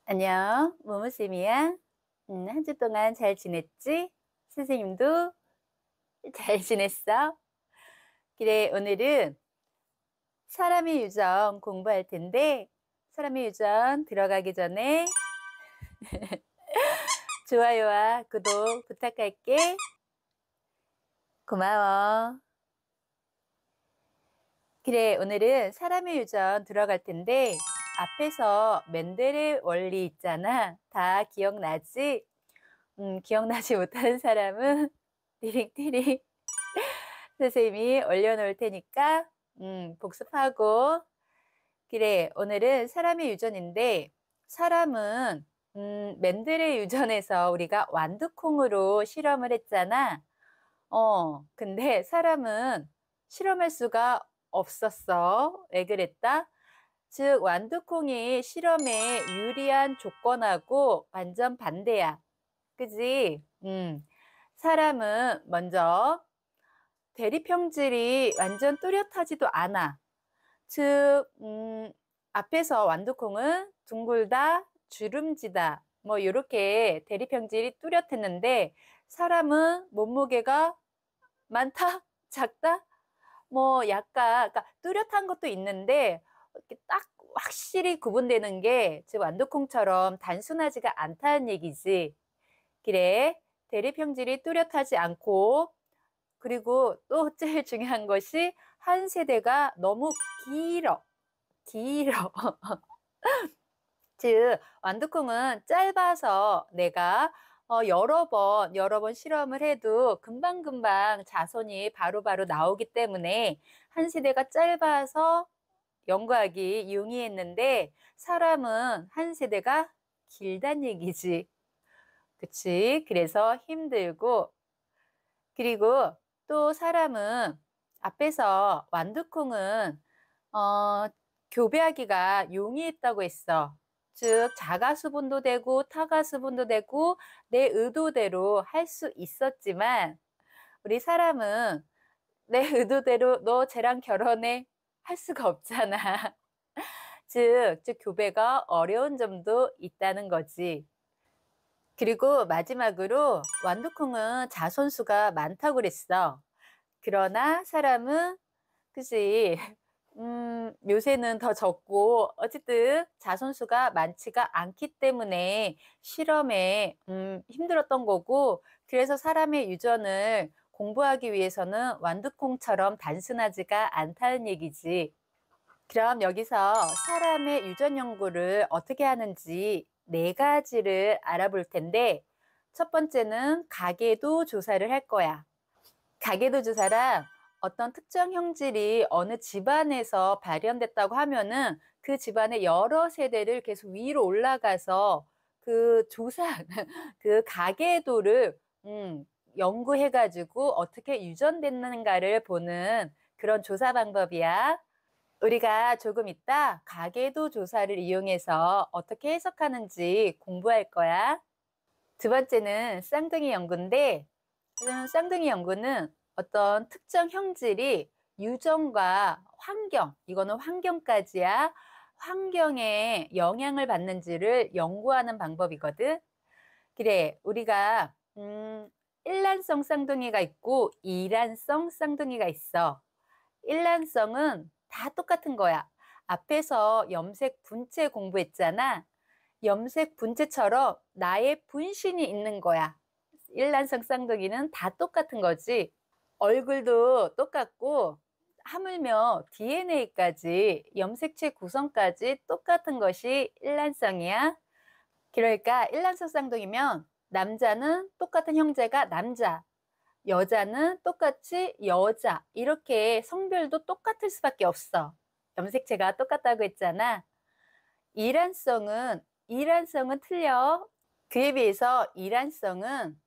안녕, 모모쌤이야. 한 주 동안 잘 지냈지? 선생님도 잘 지냈어? 그래, 오늘은 사람의 유전 공부할 텐데, 사람의 유전 들어가기 전에 좋아요와 구독 부탁할게. 고마워. 그래, 오늘은 사람의 유전 들어갈 텐데, 앞에서 멘델의 원리 있잖아. 다 기억나지? 기억나지 못하는 사람은 띠링띠링 선생님이 올려놓을 테니까 복습하고. 그래, 오늘은 사람의 유전인데 사람은 맨델의 유전에서 우리가 완두콩으로 실험을 했잖아. 근데 사람은 실험할 수가 없었어. 왜 그랬다? 즉 완두콩이 실험에 유리한 조건하고 완전 반대야. 그지? 사람은 먼저 대립형질이 완전 뚜렷하지도 않아. 즉, 앞에서 완두콩은 둥글다, 주름지다, 뭐 이렇게 대립형질이 뚜렷했는데 사람은 몸무게가 많다, 작다, 뭐 약간 그러니까 뚜렷한 것도 있는데 이렇게 딱 확실히 구분되는 게 즉 완두콩처럼 단순하지가 않다는 얘기지. 그래, 대립형질이 뚜렷하지 않고 그리고 또 제일 중요한 것이 한 세대가 너무 길어. 길어. 즉 완두콩은 짧아서 내가 여러 번 실험을 해도 금방금방 자손이 바로바로 나오기 때문에 한 세대가 짧아서 연구하기 용이했는데 사람은 한 세대가 길단 얘기지. 그치? 그래서 힘들고 그리고 또 사람은 앞에서 완두콩은 어, 교배하기가 용이했다고 했어. 즉 자가수분도 되고 타가수분도 되고 내 의도대로 할 수 있었지만 우리 사람은 내 의도대로 너 쟤랑 결혼해 할 수가 없잖아. 즉 교배가 어려운 점도 있다는 거지. 그리고 마지막으로 완두콩은 자손수가 많다고 그랬어. 그러나 사람은 그지 요새는 더 적고 어쨌든 자손수가 많지가 않기 때문에 실험에 힘들었던 거고 그래서 사람의 유전을 공부하기 위해서는 완두콩처럼 단순하지가 않다는 얘기지. 그럼 여기서 사람의 유전 연구를 어떻게 하는지 네 가지를 알아볼 텐데 첫 번째는 가계도 조사를 할 거야. 가계도 조사란 어떤 특정 형질이 어느 집안에서 발현됐다고 하면은 그 집안의 여러 세대를 계속 위로 올라가서 그 조사, 그 가계도를 연구해가지고 어떻게 유전됐는가를 보는 그런 조사 방법이야. 우리가 조금 이따 가계도 조사를 이용해서 어떻게 해석하는지 공부할 거야. 두 번째는 쌍둥이 연구인데, 쌍둥이 연구는 어떤 특정 형질이 유전과 환경, 이거는 환경까지야, 환경에 영향을 받는지를 연구하는 방법이거든. 그래, 우리가 일란성 쌍둥이가 있고 이란성 쌍둥이가 있어. 일란성은 다 똑같은 거야. 앞에서 염색 분체 공부했잖아. 염색 분체처럼 나의 분신이 있는 거야. 일란성 쌍둥이는 다 똑같은 거지. 얼굴도 똑같고 하물며 DNA까지 염색체 구성까지 똑같은 것이 일란성이야. 그러니까 일란성 쌍둥이면 남자는 똑같은 형제가 남자, 여자는 똑같이 여자 이렇게 성별도 똑같을 수밖에 없어. 염색체가 똑같다고 했잖아. 이란성은 틀려. 그에 비해서 이란성은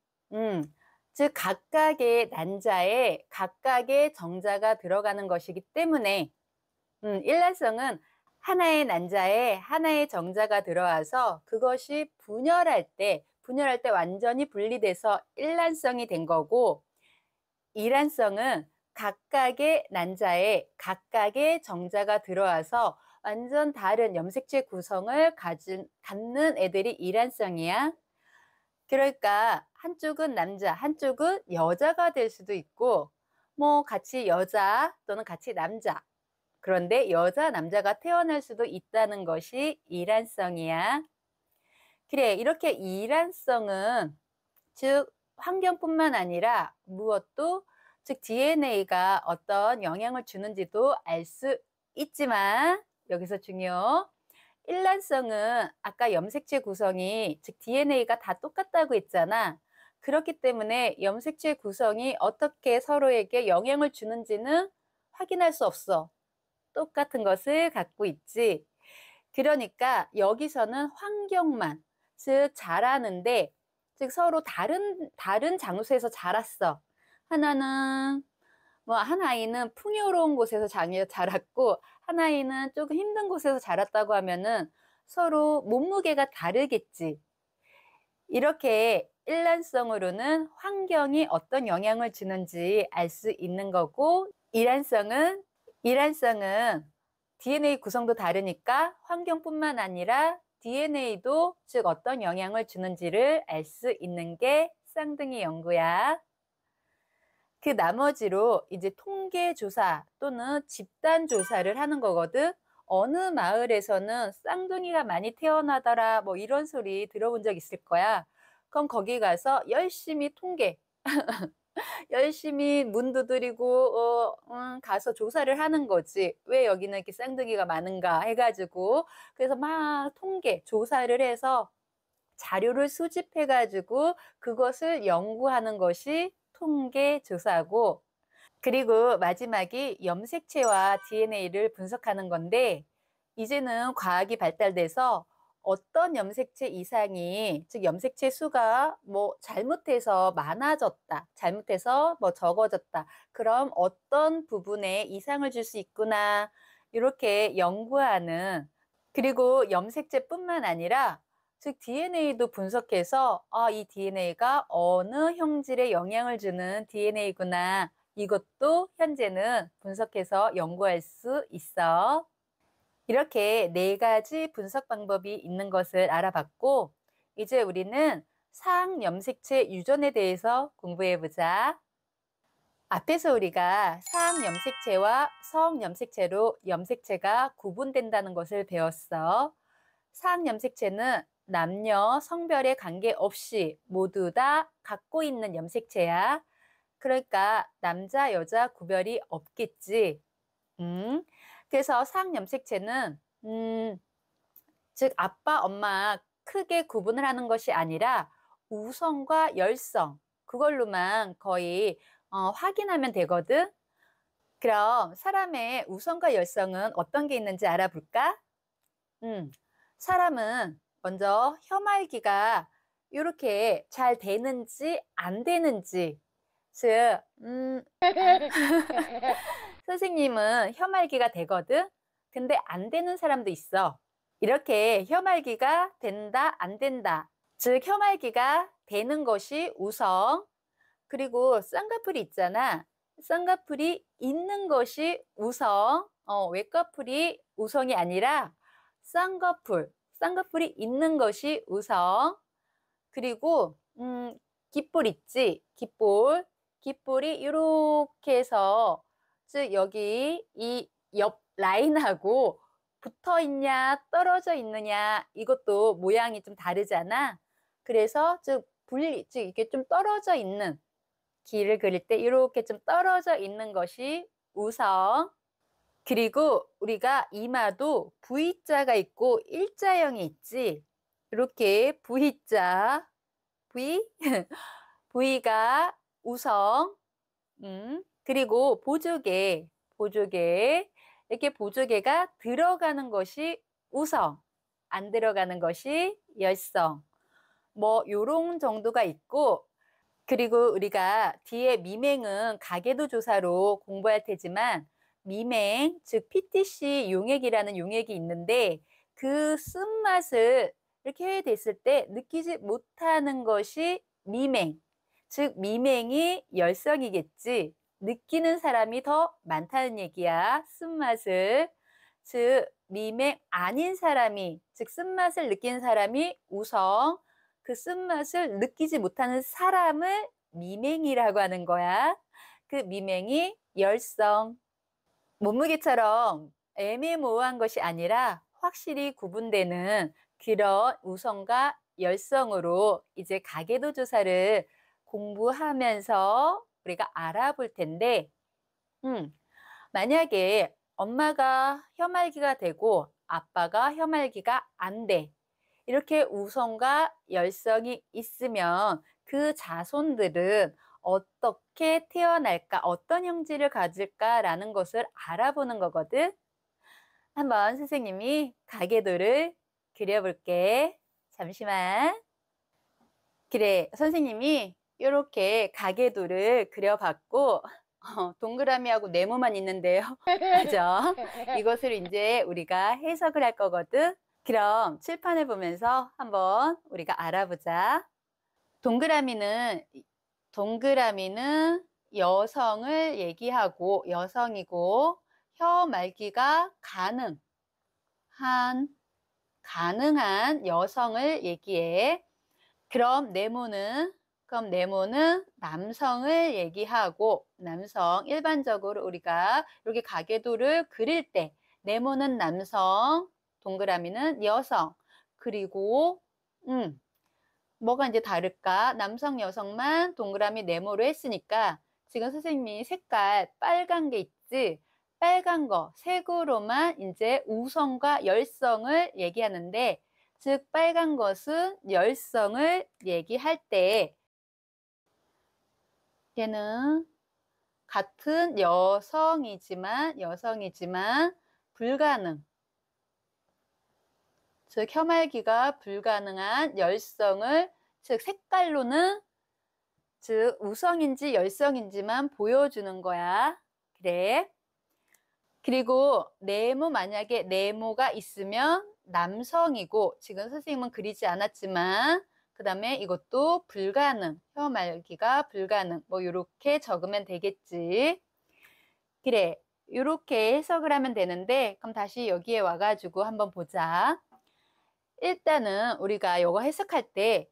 즉 각각의 난자에 각각의 정자가 들어가는 것이기 때문에 일란성은 하나의 난자에 하나의 정자가 들어와서 그것이 분열할 때 완전히 분리돼서 일란성이 된 거고 이란성은 각각의 난자에 각각의 정자가 들어와서 완전 다른 염색체 구성을 갖는 애들이 이란성이야. 그러니까 한쪽은 남자, 한쪽은 여자가 될 수도 있고, 뭐 같이 여자 또는 같이 남자. 그런데 여자, 남자가 태어날 수도 있다는 것이 이란성이야. 그래, 이렇게 이란성은 즉 환경뿐만 아니라 무엇도 즉 DNA가 어떤 영향을 주는지도 알 수 있지만 여기서 중요. 일란성은 아까 염색체 구성이 즉 DNA가 다 똑같다고 했잖아. 그렇기 때문에 염색체 구성이 어떻게 서로에게 영향을 주는지는 확인할 수 없어. 똑같은 것을 갖고 있지. 그러니까 여기서는 환경만, 즉 자라는데 즉 서로 다른 장소에서 자랐어. 하나는 한 아이는 풍요로운 곳에서 자랐고 한 아이는 조금 힘든 곳에서 자랐다고 하면은 서로 몸무게가 다르겠지. 이렇게 일란성으로는 환경이 어떤 영향을 주는지 알 수 있는 거고, 이란성은 DNA 구성도 다르니까 환경뿐만 아니라 DNA도 즉 어떤 영향을 주는지를 알 수 있는 게 쌍둥이 연구야. 그 나머지로 이제 통계 조사 또는 집단 조사를 하는 거거든. 어느 마을에서는 쌍둥이가 많이 태어나더라 뭐 이런 소리 들어본 적 있을 거야. 그럼 거기 가서 열심히 열심히 문 두드리고 가서 조사를 하는 거지. 왜 여기는 이렇게 쌍둥이가 많은가 해가지고 그래서 막 통계 조사를 해서 자료를 수집해 가지고 그것을 연구하는 것이 통계 조사고, 그리고 마지막이 염색체와 DNA를 분석하는 건데 이제는 과학이 발달돼서 어떤 염색체 이상이 즉 염색체 수가 뭐 잘못해서 많아졌다, 잘못해서 뭐 적어졌다. 그럼 어떤 부분에 이상을 줄 수 있구나. 이렇게 연구하는, 그리고 염색체뿐만 아니라 즉 DNA도 분석해서 이 DNA가 어느 형질에 영향을 주는 DNA구나. 이것도 현재는 분석해서 연구할 수 있어. 이렇게 네 가지 분석 방법이 있는 것을 알아봤고, 이제 우리는 상염색체 유전에 대해서 공부해 보자. 앞에서 우리가 상염색체와 성염색체로 염색체가 구분된다는 것을 배웠어. 상염색체는 남녀, 성별에 관계없이 모두 다 갖고 있는 염색체야. 그러니까 남자, 여자 구별이 없겠지. 그래서 상염색체는 즉 아빠, 엄마 크게 구분을 하는 것이 아니라 우성과 열성 그걸로만 거의 확인하면 되거든. 그럼 사람의 우성과 열성은 어떤 게 있는지 알아볼까? 사람은 먼저 혀말기가 이렇게 잘 되는지 안 되는지, 즉 선생님은 혀말기가 되거든. 근데 안 되는 사람도 있어. 이렇게 혀말기가 된다, 안 된다. 즉 혀말기가 되는 것이 우성, 그리고 쌍꺼풀이 있잖아. 쌍꺼풀이 있는 것이 우성, 외꺼풀이 우성이 아니라 쌍꺼풀이 있는 것이 우성. 그리고 깃볼 있지, 깃볼이 이렇게 해서 즉 여기 이 옆 라인하고 붙어 있냐 떨어져 있느냐 이것도 모양이 좀 다르잖아. 그래서 즉 이게 좀 떨어져 있는 길을 그릴 때 이렇게 좀 떨어져 있는 것이 우성. 그리고 우리가 이마도 V자가 있고 일자형이 있지. 이렇게 V자, V, V가 우성. 그리고 보조개, 이렇게 보조개가 들어가는 것이 우성, 안 들어가는 것이 열성. 뭐 요런 정도가 있고, 그리고 우리가 뒤에 미맹은 가계도 조사로 공부할 테지만 미맹, 즉 PTC 용액이라는 용액이 있는데 그 쓴맛을 이렇게 됐을 때 느끼지 못하는 것이 미맹, 즉 미맹이 열성이겠지. 느끼는 사람이 더 많다는 얘기야, 쓴맛을. 즉 미맹 아닌 사람이, 즉 쓴맛을 느낀 사람이 우성, 그 쓴맛을 느끼지 못하는 사람을 미맹이라고 하는 거야. 그 미맹이 열성. 몸무게처럼 애매모호한 것이 아니라 확실히 구분되는 그런 우성과 열성으로 이제 가계도 조사를 공부하면서 우리가 알아볼 텐데, 음, 만약에 엄마가 혀말기가 되고 아빠가 혀말기가 안 돼. 이렇게 우성과 열성이 있으면 그 자손들은 어떻게 태어날까, 어떤 형질을 가질까라는 것을 알아보는 거거든. 한번 선생님이 가계도를 그려볼게. 잠시만. 그래, 선생님이 이렇게 가계도를 그려봤고, 동그라미하고 네모만 있는데요. 맞아. 이것을 이제 우리가 해석을 할 거거든. 그럼 칠판을 보면서 한번 우리가 알아보자. 동그라미는 여성을 얘기하고 여성이고, 혀 말기가 가능한 여성을 얘기해. 그럼 네모는 남성을 얘기하고, 남성, 일반적으로 우리가 이렇게 가계도를 그릴 때 네모는 남성, 동그라미는 여성. 그리고 뭐가 이제 다를까? 남성, 여성만 동그라미 네모로 했으니까 지금 선생님이 색깔 빨간 게 있지? 빨간 거, 색으로만 이제 우성과 열성을 얘기하는데, 즉 빨간 것은 열성을 얘기할 때 얘는 같은 여성이지만 불가능, 즉 혀말기가 불가능한 열성을, 즉 색깔로는 즉 우성인지 열성인지만 보여주는 거야. 그래. 그리고 만약에 네모가 있으면 남성이고, 지금 선생님은 그리지 않았지만 그 다음에 이것도 불가능, 혀 말기가 불가능, 뭐 이렇게 적으면 되겠지. 그래, 이렇게 해석을 하면 되는데, 그럼 다시 여기에 와가지고 한번 보자. 일단은 우리가 이거 해석할 때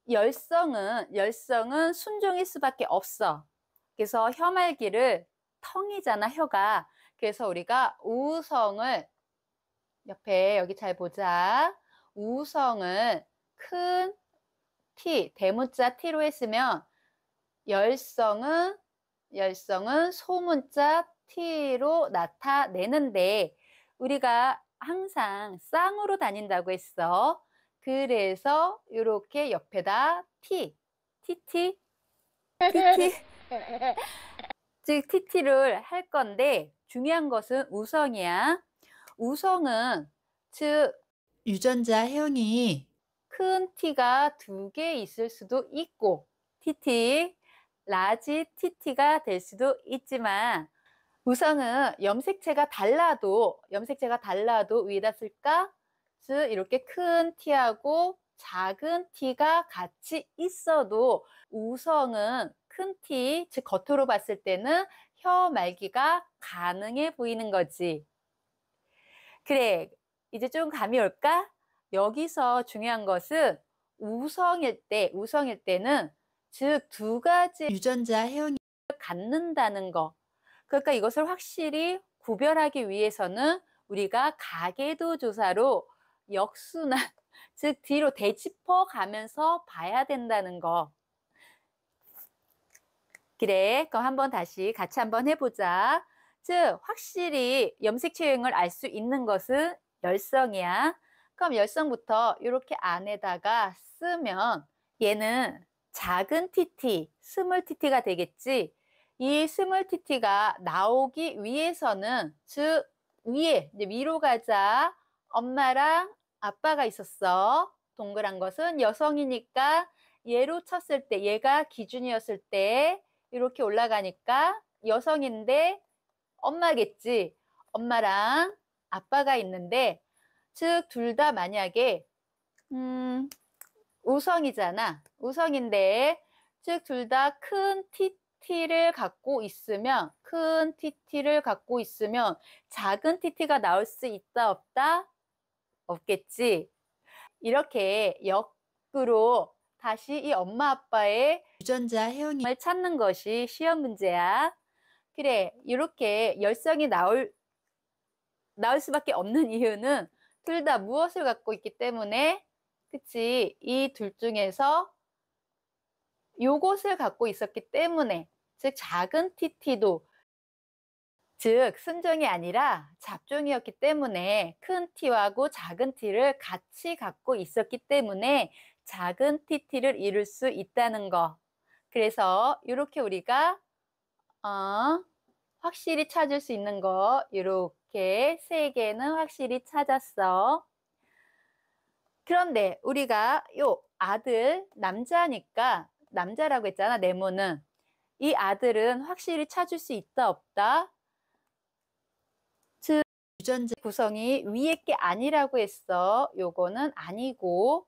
열성은 순종일 수밖에 없어. 그래서 혀말기를 텅이잖아, 혀가. 그래서 우리가 우성을 옆에 여기 잘 보자. 우성을 큰 T, 대문자 T로 했으면 열성은 소문자 T로 나타내는데, 우리가 항상 쌍으로 다닌다고 했어. 그래서 이렇게 옆에다 TT, 즉 TT를 할 건데, 중요한 것은 우성이야. 우성은 즉 유전자형이 큰 T가 2개 있을 수도 있고, 라지 TT가 될 수도 있지만, 우성은 염색체가 달라도 위에다 쓸까? 즉 이렇게 큰 T하고 작은 T가 같이 있어도 우성은 큰 T, 즉 겉으로 봤을 때는 혀 말기가 가능해 보이는 거지. 그래, 이제 좀 감이 올까? 여기서 중요한 것은 우성일 때는 즉 2가지 유전자형이 갖는다는 거. 그러니까 이것을 확실히 구별하기 위해서는 우리가 가계도 조사로 역순환, 즉 뒤로 되짚어 가면서 봐야 된다는 거. 그래, 그럼 한번 다시 같이 한번 해보자. 즉 확실히 염색체 유형을 알 수 있는 것은 열성이야. 그럼 열성부터 이렇게 안에다가 쓰면 얘는 작은 TT, 스몰 TT가 되겠지. 이 스몰 TT가 나오기 위해서는, 즉 위로 가자. 엄마랑 아빠가 있었어. 동그란 것은 여성이니까 얘로 쳤을 때, 얘가 기준이었을 때 이렇게 올라가니까 여성인데 엄마겠지. 엄마랑 아빠가 있는데, 즉 둘 다 만약에 우성이잖아. 우성인데 즉 둘 다 큰 t를 갖고 있으면 큰 tt를 갖고 있으면 작은 tt가 나올 수 있다 없다? 없겠지. 이렇게 역으로 다시 이 엄마 아빠의 유전자 해영을 찾는 것이 시험 문제야. 그래, 이렇게 열성이 나올 수밖에 없는 이유는 둘 다 무엇을 갖고 있기 때문에, 그치? 이 둘 중에서 요것을 갖고 있었기 때문에, 즉 작은 tt도, 즉 순종이 아니라 잡종이었기 때문에 큰 t하고 작은 t를 같이 갖고 있었기 때문에 작은 tt를 이룰 수 있다는 거. 그래서 이렇게 우리가 확실히 찾을 수 있는 거 이렇게 세 개는 확실히 찾았어. 그런데 우리가 요 아들 남자니까, 남자라고 했잖아, 네모는. 이 아들은 확실히 찾을 수 있다 없다? 즉 유전자 구성이 위에 게 아니라고 했어. 요거는 아니고,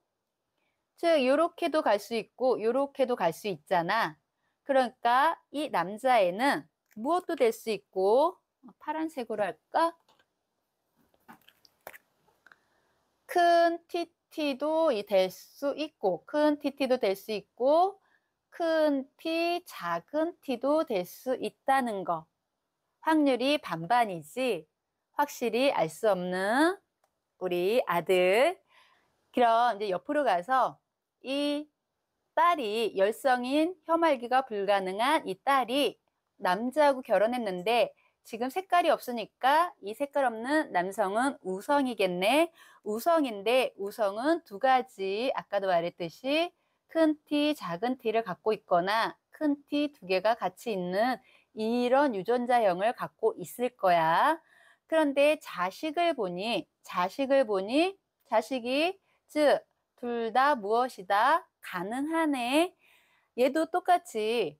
즉 요렇게도 갈 수 있고 요렇게도 갈 수 있잖아. 그러니까 이 남자애는 무엇도 될 수 있고, 파란색으로 할까? 큰 TT도 될 수 있고, 큰 TT도 될 수 있고, 큰 T, 작은 T도 될 수 있다는 거. 확률이 반반이지 확실히 알 수 없는 우리 아들. 그럼 이제 옆으로 가서 이 딸이 열성인 혐알기가 불가능한 이 딸이 남자하고 결혼했는데 지금 색깔이 없으니까 이 색깔 없는 남성은 우성이겠네. 우성인데 우성은 두 가지, 아까도 말했듯이 큰 T, 작은 T를 갖고 있거나 큰 T 두 개가 같이 있는 이런 유전자형을 갖고 있을 거야. 그런데 자식이 즉 둘 다 무엇이다? 가능하네. 얘도 똑같이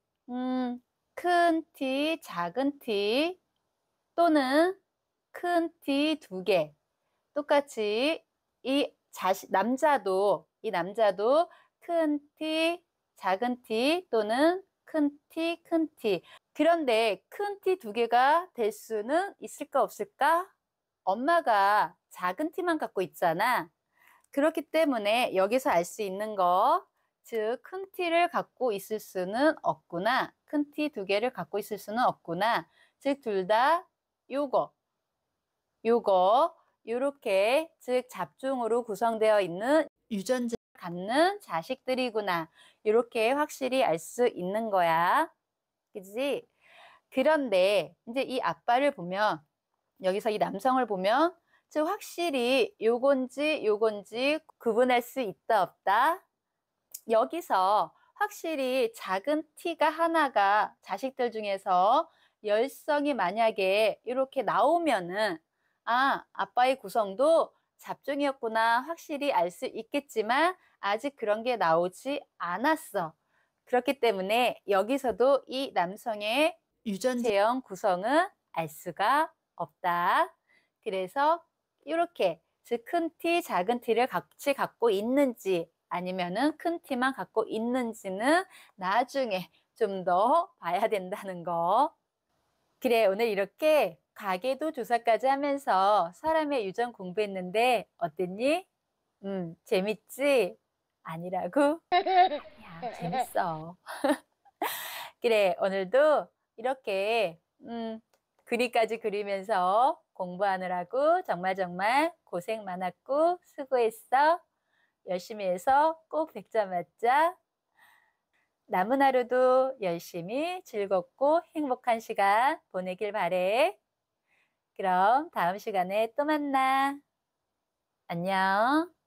큰 T, 작은 T 또는 큰 T 두 개. 똑같이 이 남자도 큰 T, 작은 T 또는 큰 T, 큰 T. 그런데 큰 T 두 개가 될 수는 있을까 없을까? 엄마가 작은 T만 갖고 있잖아. 그렇기 때문에 여기서 알 수 있는 거, 즉 큰 T를 갖고 있을 수는 없구나. 큰 T 두 개를 갖고 있을 수는 없구나. 즉 둘 다 요거 요렇게, 즉 잡종으로 구성되어 있는 유전자를 갖는 자식들이구나. 이렇게 확실히 알 수 있는 거야. 그지? 그런데 이제 이 아빠를 보면, 여기서 이 남성을 보면, 즉 확실히 요건지 구분할 수 있다 없다? 여기서 확실히 작은 t가 하나가 자식들 중에서 열성이 만약에 이렇게 나오면은 아빠의 구성도 잡종이었구나 확실히 알 수 있겠지만 아직 그런 게 나오지 않았어. 그렇기 때문에 여기서도 이 남성의 유전자형 구성은 알 수가 없다. 그래서 이렇게, 즉 큰 T, 작은 T를 같이 갖고 있는지 아니면은 큰 T만 갖고 있는지는 나중에 좀 더 봐야 된다는 거. 그래, 오늘 이렇게 가계도 조사까지 하면서 사람의 유전 공부했는데 어땠니? 재밌지? 아니라고? 야, 재밌어. 그래, 오늘도 이렇게 그리까지 그리면서 공부하느라고 정말 고생 많았고 수고했어. 열심히 해서 꼭 100점 맞자. 남은 하루도 열심히 즐겁고 행복한 시간 보내길 바래. 그럼 다음 시간에 또 만나. 안녕.